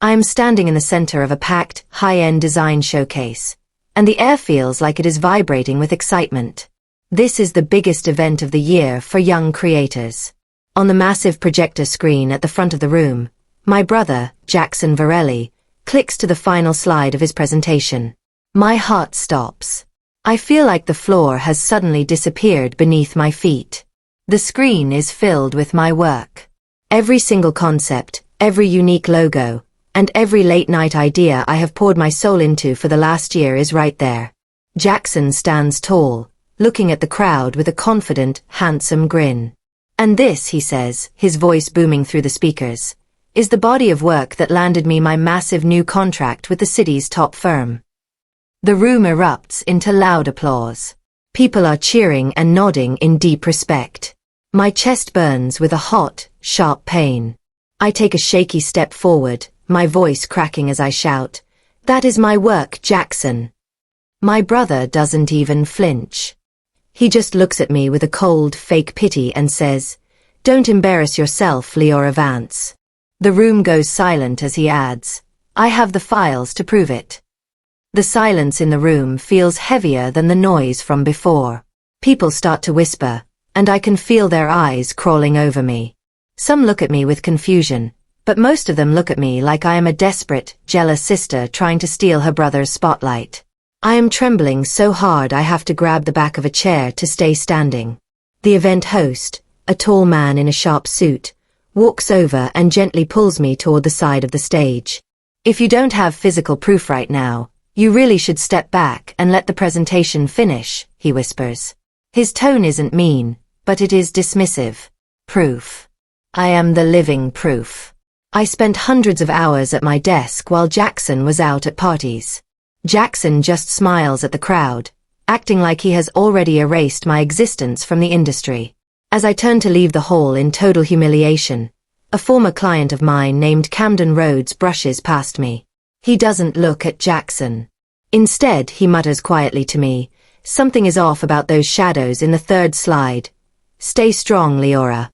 I am standing in the center of a packed, high-end design showcase, and the air feels like it is vibrating with excitement. This is the biggest event of the year for young creators. On the massive projector screen at the front of the room, my brother, Jaxon, clicks to the final slide of his presentation. My heart stops. I feel like the floor has suddenly disappeared beneath my feet. The screen is filled with my work. Every single concept, every unique logo, and every late-night idea I have poured my soul into for the last year is right there. Jaxon stands tall, looking at the crowd with a confident, handsome grin. And this, he says, his voice booming through the speakers, is the body of work that landed me my massive new contract with the city's top firm. The room erupts into loud applause. People are cheering and nodding in deep respect. My chest burns with a hot, sharp pain. I take a shaky step forward, my voice cracking as I shout, "That is my work, Jaxon." My brother doesn't even flinch. He just looks at me with a cold, fake pity and says, "Don't embarrass yourself, Leora Vance." The room goes silent as he adds, "I have the files to prove it." The silence in the room feels heavier than the noise from before. People start to whisper, and I can feel their eyes crawling over me. Some look at me with confusion, but most of them look at me like I am a desperate, jealous sister trying to steal her brother's spotlight. I am trembling so hard I have to grab the back of a chair to stay standing. The event host, a tall man in a sharp suit, walks over and gently pulls me toward the side of the stage. "If you don't have physical proof right now, you really should step back and let the presentation finish," he whispers. His tone isn't mean, but it is dismissive. Proof. I am the living proof. I spent hundreds of hours at my desk while Jaxon was out at parties. Jaxon just smiles at the crowd, acting like he has already erased my existence from the industry. As I turn to leave the hall in total humiliation, a former client of mine named Camden Rhodes brushes past me. He doesn't look at Jaxon. Instead, he mutters quietly to me, "Something is off about those shadows in the third slide. Stay strong, Leora."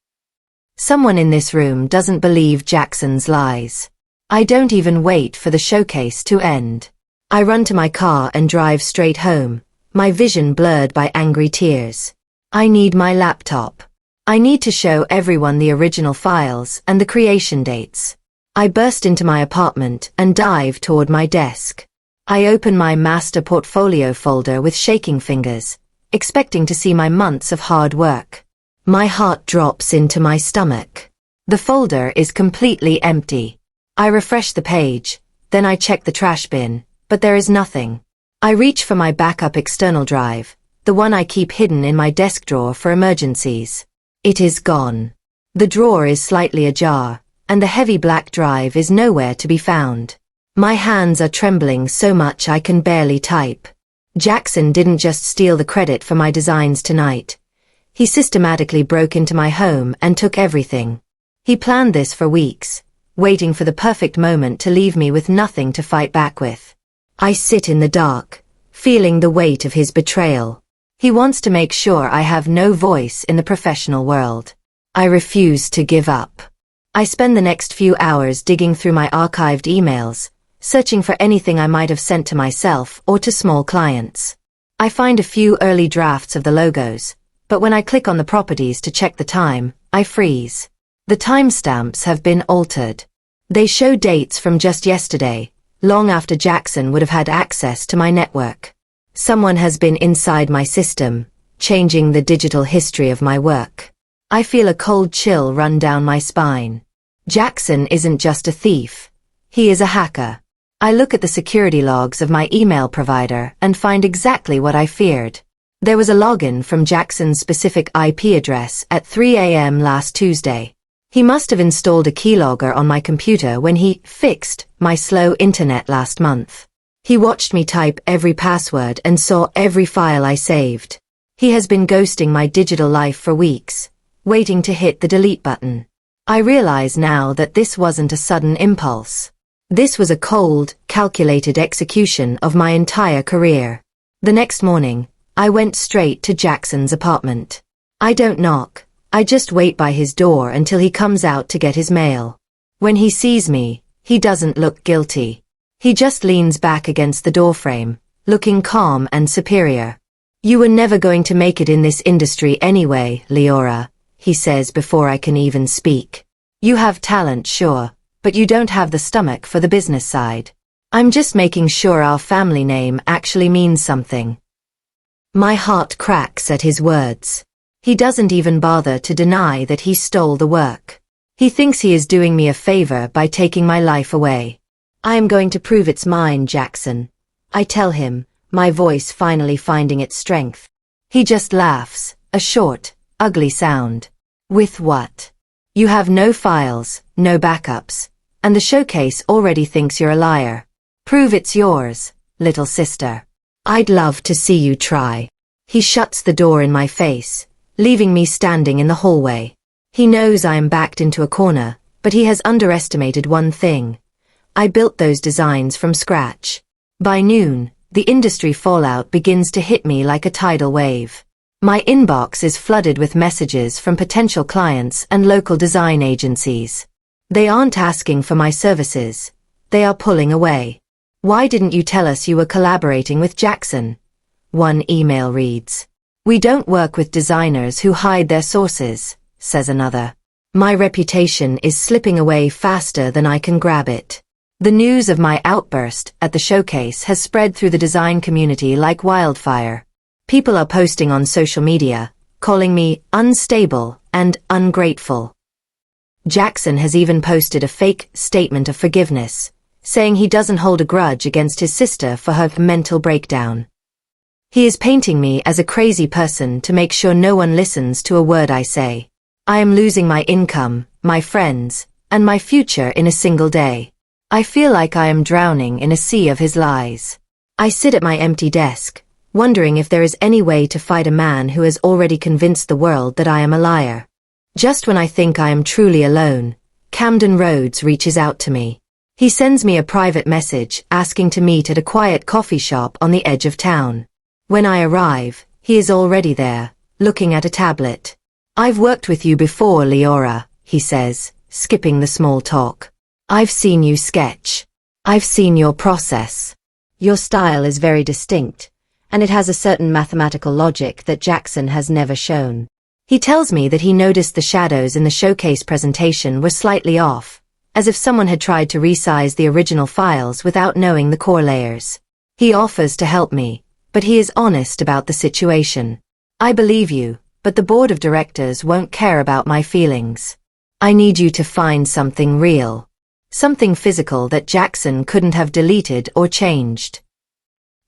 Someone in this room doesn't believe Jaxon's lies. I don't even wait for the showcase to end. I run to my car and drive straight home, my vision blurred by angry tears. I need my laptop. I need to show everyone the original files and the creation dates. I burst into my apartment and dive toward my desk. I open my master portfolio folder with shaking fingers, expecting to see my months of hard work. My heart drops into my stomach. The folder is completely empty. I refresh the page, then I check the trash bin, but there is nothing. I reach for my backup external drive, the one I keep hidden in my desk drawer for emergencies. It is gone. The drawer is slightly ajar, and the heavy black drive is nowhere to be found. My hands are trembling so much I can barely type. Jaxon didn't just steal the credit for my designs tonight. He systematically broke into my home and took everything. He planned this for weeks, waiting for the perfect moment to leave me with nothing to fight back with. I sit in the dark, feeling the weight of his betrayal. He wants to make sure I have no voice in the professional world. I refuse to give up. I spend the next few hours digging through my archived emails, searching for anything I might have sent to myself or to small clients. I find a few early drafts of the logos, but when I click on the properties to check the time, I freeze. The timestamps have been altered. They show dates from just yesterday, long after Jaxon would have had access to my network. Someone has been inside my system, changing the digital history of my work. I feel a cold chill run down my spine. Jaxon isn't just a thief. He is a hacker. I look at the security logs of my email provider and find exactly what I feared. There was a login from Jaxon's specific IP address at 3 a.m. last Tuesday. He must have installed a keylogger on my computer when he fixed my slow internet last month. He watched me type every password and saw every file I saved. He has been ghosting my digital life for weeks, waiting to hit the delete button. I realize now that this wasn't a sudden impulse. This was a cold, calculated execution of my entire career. The next morning, I went straight to Jaxon's apartment. I don't knock, I just wait by his door until he comes out to get his mail. When he sees me, He doesn't look guilty. He just leans back against the doorframe, looking calm and superior. You were never going to make it in this industry anyway, Leora, he says before I can even speak. You have talent, sure, but you don't have the stomach for the business side. I'm just making sure our family name actually means something. My heart cracks at his words. He doesn't even bother to deny that he stole the work. He thinks he is doing me a favor by taking my life away. I am going to prove it's mine, Jaxon. I tell him, my voice finally finding its strength. He just laughs, a short, ugly sound. With what? You have no files, no backups, and the showcase already thinks you're a liar. Prove it's yours, little sister. I'd love to see you try. He shuts the door in my face, leaving me standing in the hallway. He knows I am backed into a corner, but he has underestimated one thing. I built those designs from scratch. By noon, the industry fallout begins to hit me like a tidal wave. My inbox is flooded with messages from potential clients and local design agencies. They aren't asking for my services. They are pulling away. Why didn't you tell us you were collaborating with Jaxon? One email reads. We don't work with designers who hide their sources, says another. My reputation is slipping away faster than I can grab it. The news of my outburst at the showcase has spread through the design community like wildfire. People are posting on social media, calling me unstable and ungrateful. Jaxon has even posted a fake statement of forgiveness, saying he doesn't hold a grudge against his sister for her mental breakdown. He is painting me as a crazy person to make sure no one listens to a word I say. I am losing my income, my friends, and my future in a single day. I feel like I am drowning in a sea of his lies. I sit at my empty desk, wondering if there is any way to fight a man who has already convinced the world that I am a liar. Just when I think I am truly alone, Camden Rhodes reaches out to me. He sends me a private message asking to meet at a quiet coffee shop on the edge of town. When I arrive, he is already there, looking at a tablet. I've worked with you before, Leora, he says, skipping the small talk. I've seen you sketch. I've seen your process. Your style is very distinct, and it has a certain mathematical logic that Jaxon has never shown. He tells me that he noticed the shadows in the showcase presentation were slightly off, as if someone had tried to resize the original files without knowing the core layers. He offers to help me, but he is honest about the situation. I believe you, but the board of directors won't care about my feelings. I need you to find something real. Something physical that Jaxon couldn't have deleted or changed.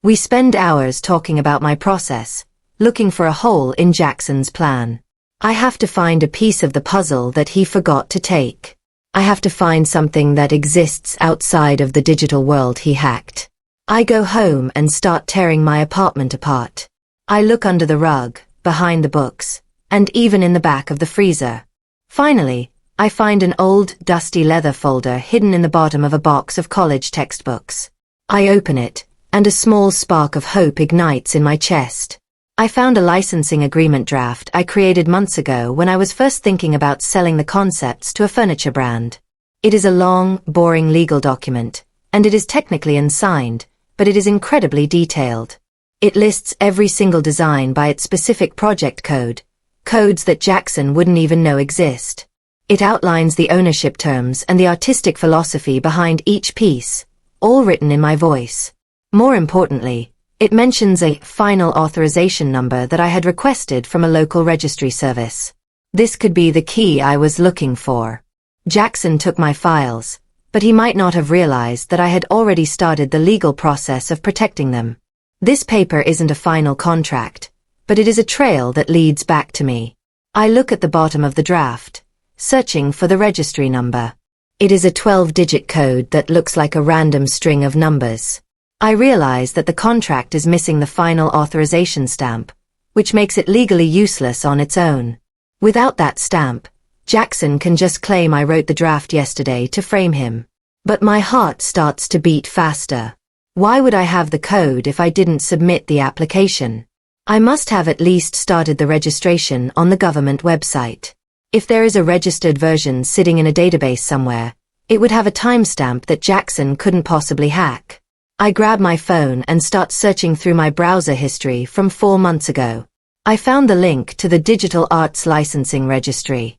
We spend hours talking about my process, looking for a hole in Jaxon's plan. I have to find a piece of the puzzle that he forgot to take. I have to find something that exists outside of the digital world he hacked. I go home and start tearing my apartment apart. I look under the rug, behind the books, and even in the back of the freezer. Finally, I find an old, dusty leather folder hidden in the bottom of a box of college textbooks. I open it, and a small spark of hope ignites in my chest. I found a licensing agreement draft I created months ago when I was first thinking about selling the concepts to a furniture brand. It is a long, boring legal document, and it is technically unsigned, but it is incredibly detailed. It lists every single design by its specific project code, codes that Jaxon wouldn't even know exist. It outlines the ownership terms and the artistic philosophy behind each piece, all written in my voice. More importantly, it mentions a final authorization number that I had requested from a local registry service. This could be the key I was looking for. Jaxon took my files, but he might not have realized that I had already started the legal process of protecting them. This paper isn't a final contract, but it is a trail that leads back to me. I look at the bottom of the draft, searching for the registry number. It is a 12-digit code that looks like a random string of numbers. I realize that the contract is missing the final authorization stamp, which makes it legally useless on its own. Without that stamp, Jaxon can just claim I wrote the draft yesterday to frame him. But my heart starts to beat faster. Why would I have the code if I didn't submit the application? I must have at least started the registration on the government website. If there is a registered version sitting in a database somewhere, It would have a timestamp that Jaxon couldn't possibly hack. I grab my phone and start searching through my browser history from 4 months ago. I found the link to the Digital Arts Licensing Registry.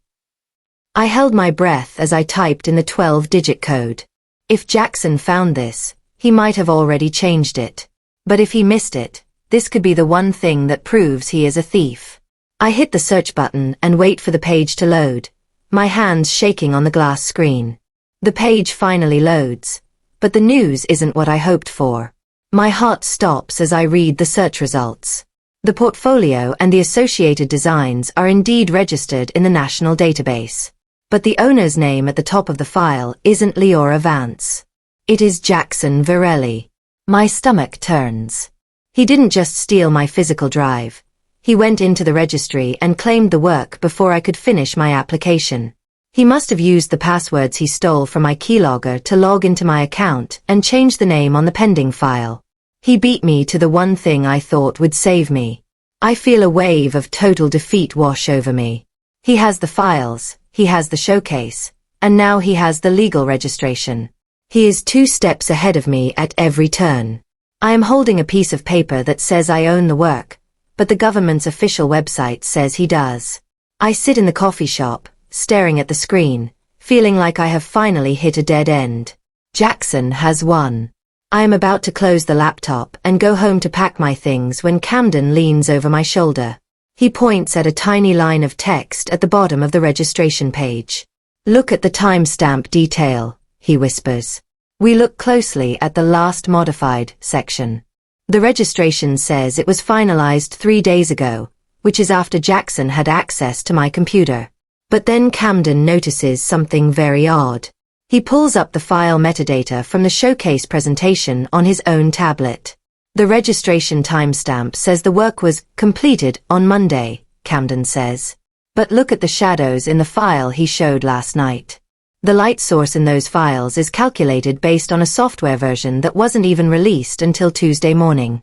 I held my breath as I typed in the 12-digit code. If Jaxon found this, he might have already changed it. But if he missed it, this could be the one thing that proves he is a thief. I hit the search button and wait for the page to load, my hands shaking on the glass screen. The page finally loads, but the news isn't what I hoped for. My heart stops as I read the search results. The portfolio and the associated designs are indeed registered in the national database. But the owner's name at the top of the file isn't Leora Vance. It is Jaxon Virelli. My stomach turns. He didn't just steal my physical drive. He went into the registry and claimed the work before I could finish my application. He must have used the passwords he stole from my keylogger to log into my account and change the name on the pending file. He beat me to the one thing I thought would save me. I feel a wave of total defeat wash over me. He has the files, he has the showcase, and now he has the legal registration. He is 2 steps ahead of me at every turn. I am holding a piece of paper that says I own the work, but the government's official website says he does. I sit in the coffee shop, staring at the screen, feeling like I have finally hit a dead end. Jaxon has won. I am about to close the laptop and go home to pack my things when Camden leans over my shoulder. He points at a tiny line of text at the bottom of the registration page. "Look at the timestamp detail," he whispers. We look closely at the last modified section. The registration says it was finalized 3 days ago, which is after Jaxon had access to my computer. But then Camden notices something very odd. He pulls up the file metadata from the showcase presentation on his own tablet. The registration timestamp says the work was completed on Monday, Camden says. But look at the shadows in the file he showed last night. The light source in those files is calculated based on a software version that wasn't even released until Tuesday morning.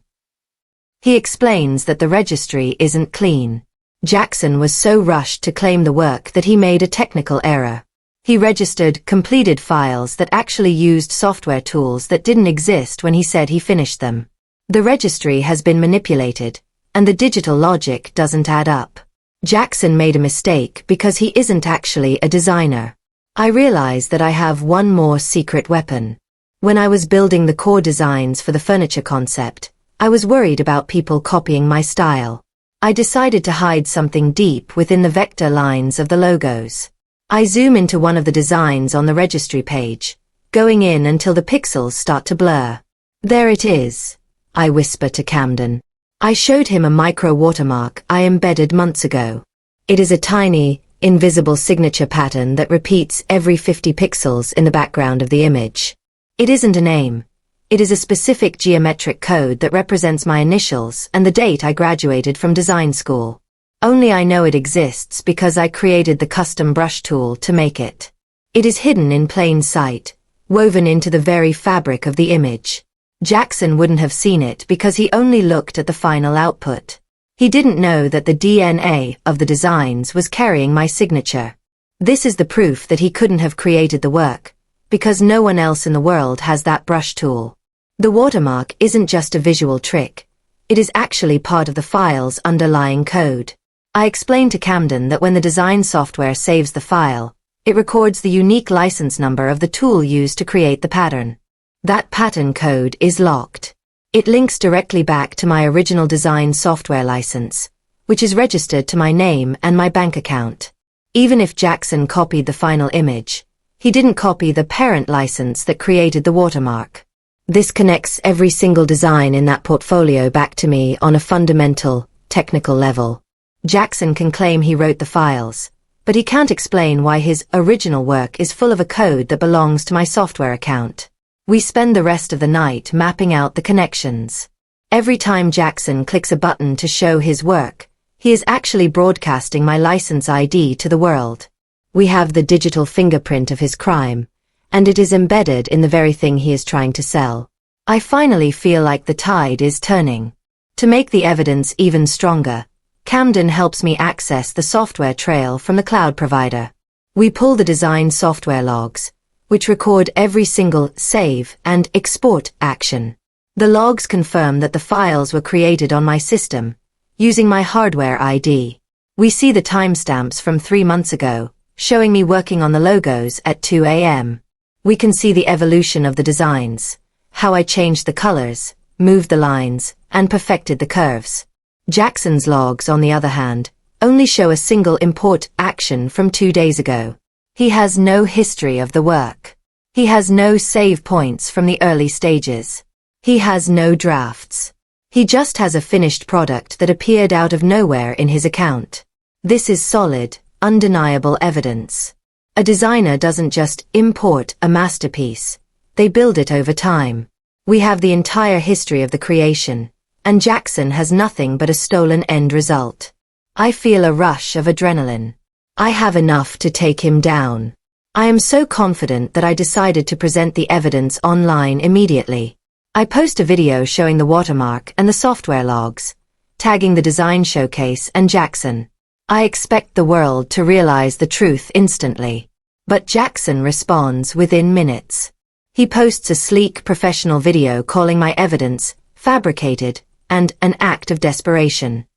He explains that the registry isn't clean. Jaxon was so rushed to claim the work that he made a technical error. He registered completed files that actually used software tools that didn't exist when he said he finished them. The registry has been manipulated, and the digital logic doesn't add up. Jaxon made a mistake because he isn't actually a designer. I realize that I have one more secret weapon. When I was building the core designs for the furniture concept, I was worried about people copying my style. I decided to hide something deep within the vector lines of the logos. I zoom into one of the designs on the registry page, going in until the pixels start to blur. There it is, I whisper to Camden. I showed him a micro watermark I embedded months ago. It is a tiny, invisible signature pattern that repeats every 50 pixels in the background of the image. It isn't a name. It is a specific geometric code that represents my initials and the date I graduated from design school. Only I know it exists because I created the custom brush tool to make it. It is hidden in plain sight, woven into the very fabric of the image. Jaxon wouldn't have seen it because he only looked at the final output. He didn't know that the DNA of the designs was carrying my signature. This is the proof that he couldn't have created the work, because no one else in the world has that brush tool. The watermark isn't just a visual trick. It is actually part of the file's underlying code. I explained to Camden that when the design software saves the file, it records the unique license number of the tool used to create the pattern. That pattern code is locked. It links directly back to my original design software license, which is registered to my name and my bank account. Even if Jaxon copied the final image, he didn't copy the parent license that created the watermark. This connects every single design in that portfolio back to me on a fundamental, technical level. Jaxon can claim he wrote the files, but he can't explain why his original work is full of a code that belongs to my software account. We spend the rest of the night mapping out the connections. Every time Jaxon clicks a button to show his work, he is actually broadcasting my license ID to the world. We have the digital fingerprint of his crime, and it is embedded in the very thing he is trying to sell. I finally feel like the tide is turning. To make the evidence even stronger, Camden helps me access the software trail from the cloud provider. We pull the design software logs, which record every single save and export action. The logs confirm that the files were created on my system, using my hardware ID. We see the timestamps from 3 months ago, showing me working on the logos at 2 a.m. We can see the evolution of the designs, how I changed the colors, moved the lines, and perfected the curves. Jaxon's logs, on the other hand, only show a single import action from 2 days ago. He has no history of the work. He has no save points from the early stages. He has no drafts. He just has a finished product that appeared out of nowhere in his account. This is solid, undeniable evidence. A designer doesn't just import a masterpiece. They build it over time. We have the entire history of the creation, and Jaxon has nothing but a stolen end result. I feel a rush of adrenaline. I have enough to take him down. I am so confident that I decided to present the evidence online immediately. I post a video showing the watermark and the software logs, tagging the design showcase and Jaxon. I expect the world to realize the truth instantly. But Jaxon responds within minutes. He posts a sleek professional video calling my evidence fabricated and an act of desperation.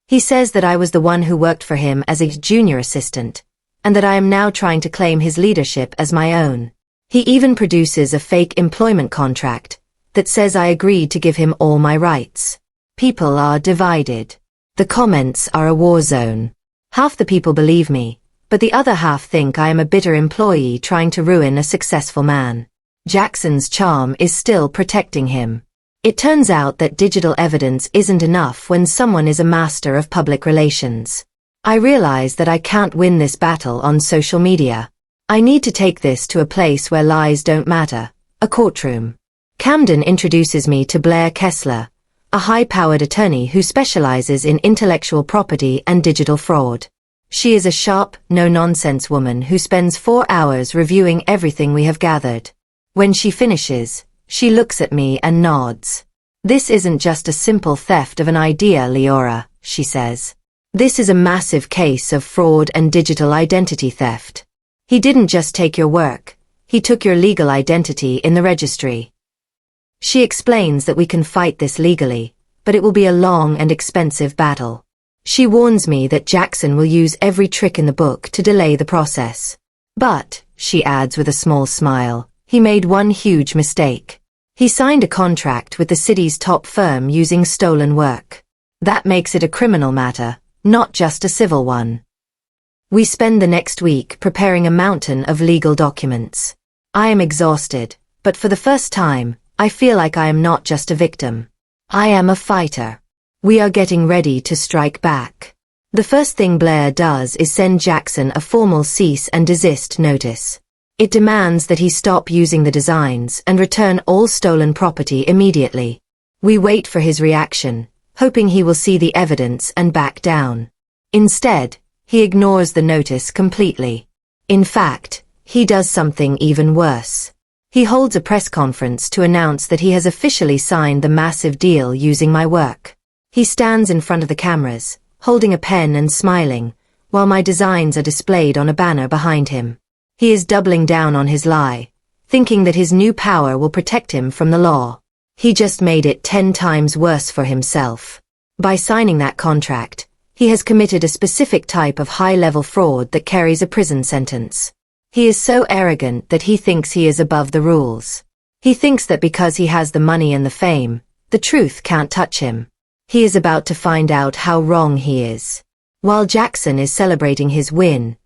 He says that I was the one who worked for him as a junior assistant, and that I am now trying to claim his leadership as my own. He even produces a fake employment contract that says I agreed to give him all my rights. People are divided. The comments are a war zone. Half the people believe me, but the other half think I am a bitter employee trying to ruin a successful man. Jaxon's charm is still protecting him. It turns out that digital evidence isn't enough when someone is a master of public relations. I realize that I can't win this battle on social media. I need to take this to a place where lies don't matter, a courtroom. Camden introduces me to Blair Kessler, a high-powered attorney who specializes in intellectual property and digital fraud. She is a sharp, no-nonsense woman who spends 4 hours reviewing everything we have gathered. When she finishes, she looks at me and nods. This isn't just a simple theft of an idea, Leora, she says. This is a massive case of fraud and digital identity theft. He didn't just take your work, he took your legal identity in the registry. She explains that we can fight this legally, but it will be a long and expensive battle. She warns me that Jaxon will use every trick in the book to delay the process. But, she adds with a small smile, he made one huge mistake. He signed a contract with the city's top firm using stolen work. That makes it a criminal matter, not just a civil one. We spend the next week preparing a mountain of legal documents. I am exhausted, but for the first time, I feel like I am not just a victim. I am a fighter. We are getting ready to strike back. The first thing Blair does is send Jaxon a formal cease and desist notice. It demands that he stop using the designs and return all stolen property immediately. We wait for his reaction, hoping he will see the evidence and back down. Instead, he ignores the notice completely. In fact, he does something even worse. He holds a press conference to announce that he has officially signed the massive deal using my work. He stands in front of the cameras, holding a pen and smiling, while my designs are displayed on a banner behind him. He is doubling down on his lie, thinking that his new power will protect him from the law. He just made it 10 times worse for himself. By signing that contract, he has committed a specific type of high-level fraud that carries a prison sentence. He is so arrogant that he thinks he is above the rules. He thinks that because he has the money and the fame, the truth can't touch him. He is about to find out how wrong he is. While Jaxon is celebrating his win,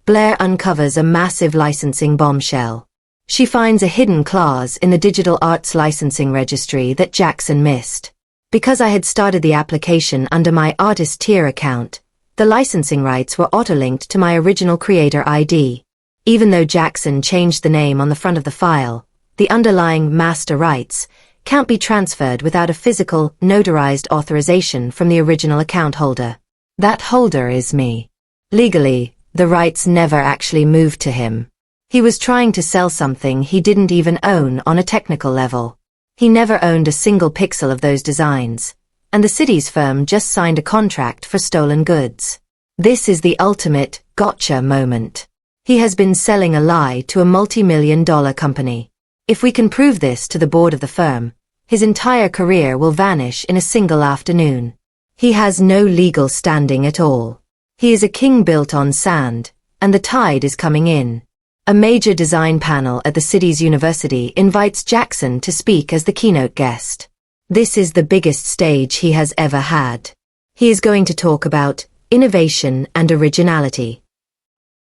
Blair uncovers a massive licensing bombshell. She finds a hidden clause in the digital arts licensing registry that Jaxon missed. Because I had started the application under my artist tier account, the licensing rights were auto-linked to my original creator ID. Even though Jaxon changed the name on the front of the file, the underlying master rights can't be transferred without a physical, notarized authorization from the original account holder. That holder is me. Legally, the rights never actually moved to him. He was trying to sell something he didn't even own on a technical level. He never owned a single pixel of those designs, and the city's firm just signed a contract for stolen goods. This is the ultimate gotcha moment. He has been selling a lie to a multi-million-dollar company. If we can prove this to the board of the firm, his entire career will vanish in a single afternoon. He has no legal standing at all. He is a king built on sand, and the tide is coming in. A major design panel at the city's university invites Jaxon to speak as the keynote guest. This is the biggest stage he has ever had. He is going to talk about innovation and originality.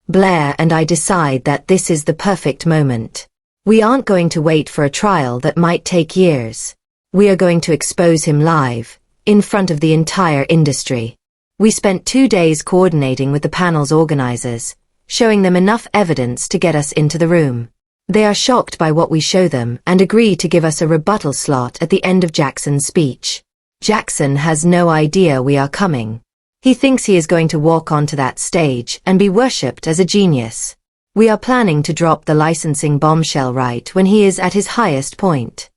Blair and I decide that this is the perfect moment. We aren't going to wait for a trial that might take years. We are going to expose him live, in front of the entire industry. We spent 2 days coordinating with the panel's organizers, showing them enough evidence to get us into the room. They are shocked by what we show them and agree to give us a rebuttal slot at the end of Jaxon's speech. Jaxon has no idea we are coming. He thinks he is going to walk onto that stage and be worshipped as a genius. We are planning to drop the licensing bombshell right when he is at his highest point.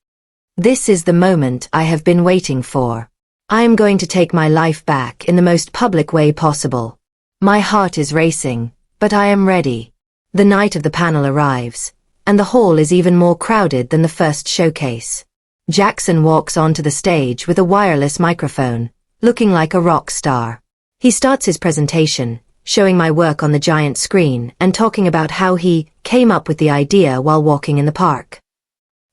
This is the moment I have been waiting for. I am going to take my life back in the most public way possible. My heart is racing, but I am ready. The night of the panel arrives, and the hall is even more crowded than the first showcase. Jaxon walks onto the stage with a wireless microphone, looking like a rock star. He starts his presentation, showing my work on the giant screen and talking about how he came up with the idea while walking in the park.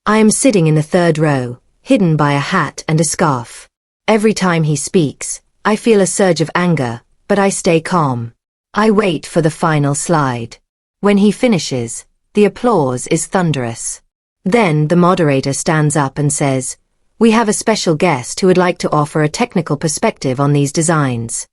I am sitting in the third row, hidden by a hat and a scarf. Every time he speaks, I feel a surge of anger, but I stay calm. I wait for the final slide. When he finishes, the applause is thunderous. Then the moderator stands up and says, "We have a special guest who would like to offer a technical perspective on these designs."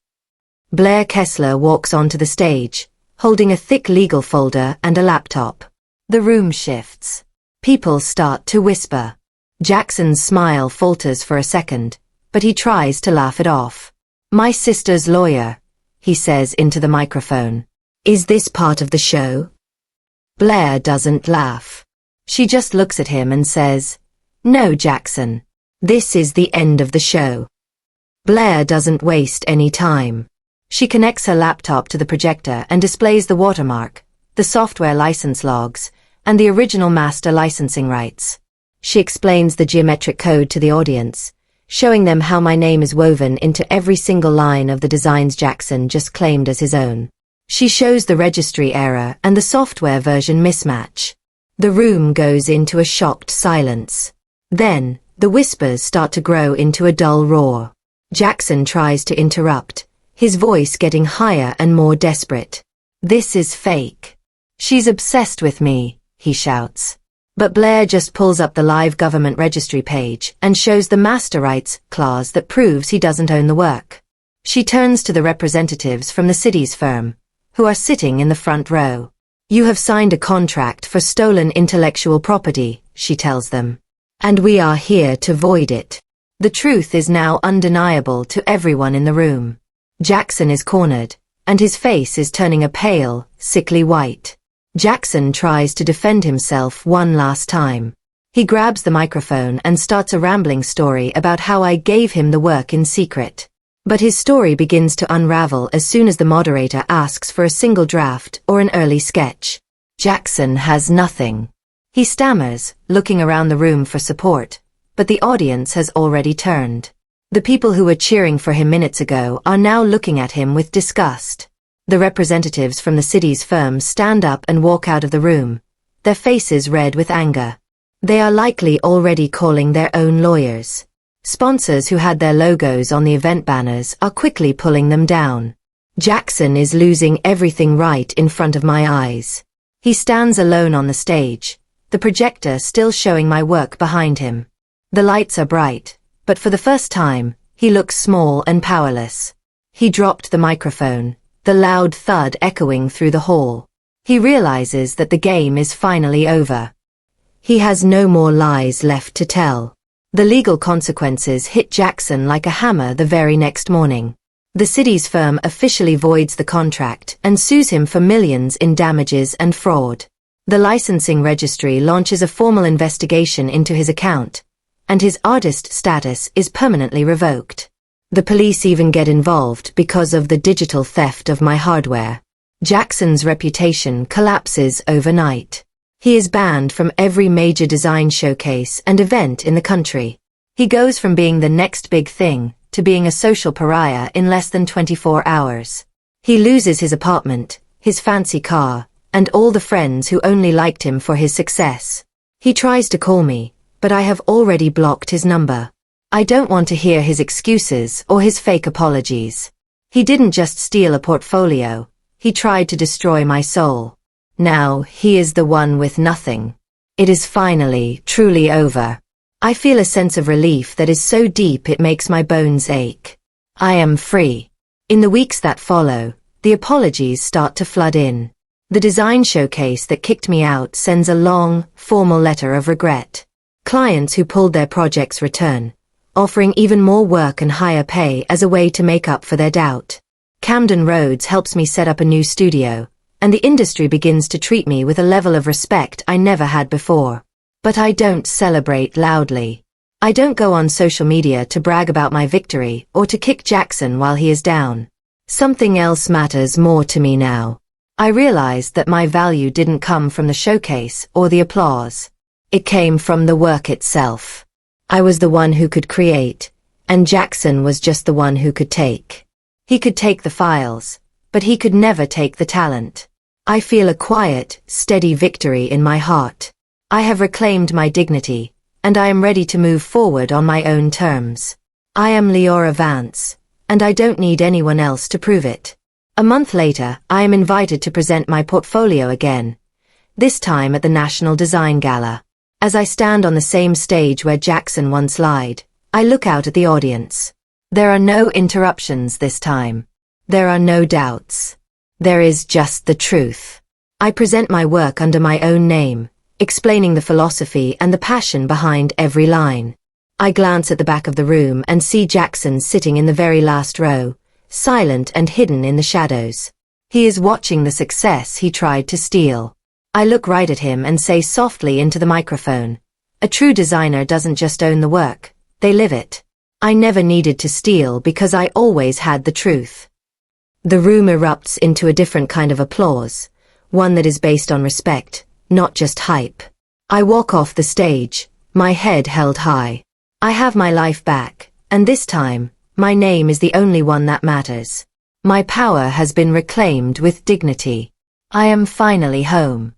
Blair Kessler walks onto the stage, holding a thick legal folder and a laptop. The room shifts. People start to whisper. Jaxon's smile falters for a second, but he tries to laugh it off. "My sister's lawyer," he says into the microphone. "Is this part of the show?" Blair doesn't laugh. She just looks at him and says, "No, Jaxon. This is the end of the show." Blair doesn't waste any time. She connects her laptop to the projector and displays the watermark, the software license logs, and the original master licensing rights. She explains the geometric code to the audience, showing them how my name is woven into every single line of the designs Jaxon just claimed as his own. She shows the registry error and the software version mismatch. The room goes into a shocked silence. Then, the whispers start to grow into a dull roar. Jaxon tries to interrupt, his voice getting higher and more desperate. "This is fake. She's obsessed with me," he shouts. But Blair just pulls up the live government registry page and shows the master rights clause that proves he doesn't own the work. She turns to the representatives from the city's firm, who are sitting in the front row. "You have signed a contract for stolen intellectual property," she tells them. "And we are here to void it." The truth is now undeniable to everyone in the room. Jaxon is cornered, and his face is turning a pale, sickly white. Jaxon tries to defend himself one last time. He grabs the microphone and starts a rambling story about how I gave him the work in secret. But his story begins to unravel as soon as the moderator asks for a single draft or an early sketch. Jaxon has nothing. He stammers, looking around the room for support, but the audience has already turned. The people who were cheering for him minutes ago are now looking at him with disgust. The representatives from the city's firms stand up and walk out of the room, their faces red with anger. They are likely already calling their own lawyers. Sponsors who had their logos on the event banners are quickly pulling them down. Jaxon is losing everything right in front of my eyes. He stands alone on the stage, the projector still showing my work behind him. The lights are bright, but for the first time, he looks small and powerless. He dropped the microphone, the loud thud echoing through the hall. He realizes that the game is finally over. He has no more lies left to tell. The legal consequences hit Jaxon like a hammer the very next morning. The city's firm officially voids the contract and sues him for millions in damages and fraud. The licensing registry launches a formal investigation into his account, and his artist status is permanently revoked. The police even get involved because of the digital theft of my hardware. Jaxon's reputation collapses overnight. He is banned from every major design showcase and event in the country. He goes from being the next big thing to being a social pariah in less than 24 hours. He loses his apartment, his fancy car, and all the friends who only liked him for his success. He tries to call me, but I have already blocked his number. I don't want to hear his excuses or his fake apologies. He didn't just steal a portfolio, he tried to destroy my soul. Now he is the one with nothing. It is finally, truly over. I feel a sense of relief that is so deep it makes my bones ache. I am free. In the weeks that follow, the apologies start to flood in. The design showcase that kicked me out sends a long, formal letter of regret. Clients who pulled their projects return, offering even more work and higher pay as a way to make up for their doubt. Camden Rhodes helps me set up a new studio, and the industry begins to treat me with a level of respect I never had before. But I don't celebrate loudly. I don't go on social media to brag about my victory or to kick Jaxon while he is down. Something else matters more to me now. I realized that my value didn't come from the showcase or the applause. It came from the work itself. I was the one who could create, and Jaxon was just the one who could take. He could take the files, but he could never take the talent. I feel a quiet, steady victory in my heart. I have reclaimed my dignity, and I am ready to move forward on my own terms. I am Leora Vance, and I don't need anyone else to prove it. A month later, I am invited to present my portfolio again, this time at the National Design Gala. As I stand on the same stage where Jaxon once lied, I look out at the audience. There are no interruptions this time. There are no doubts. There is just the truth. I present my work under my own name, explaining the philosophy and the passion behind every line. I glance at the back of the room and see Jaxon sitting in the very last row, silent and hidden in the shadows. He is watching the success he tried to steal. I look right at him and say softly into the microphone, "A true designer doesn't just own the work, they live it." I never needed to steal because I always had the truth. The room erupts into a different kind of applause, one that is based on respect, not just hype. I walk off the stage, my head held high. I have my life back, and this time, my name is the only one that matters. My power has been reclaimed with dignity. I am finally home.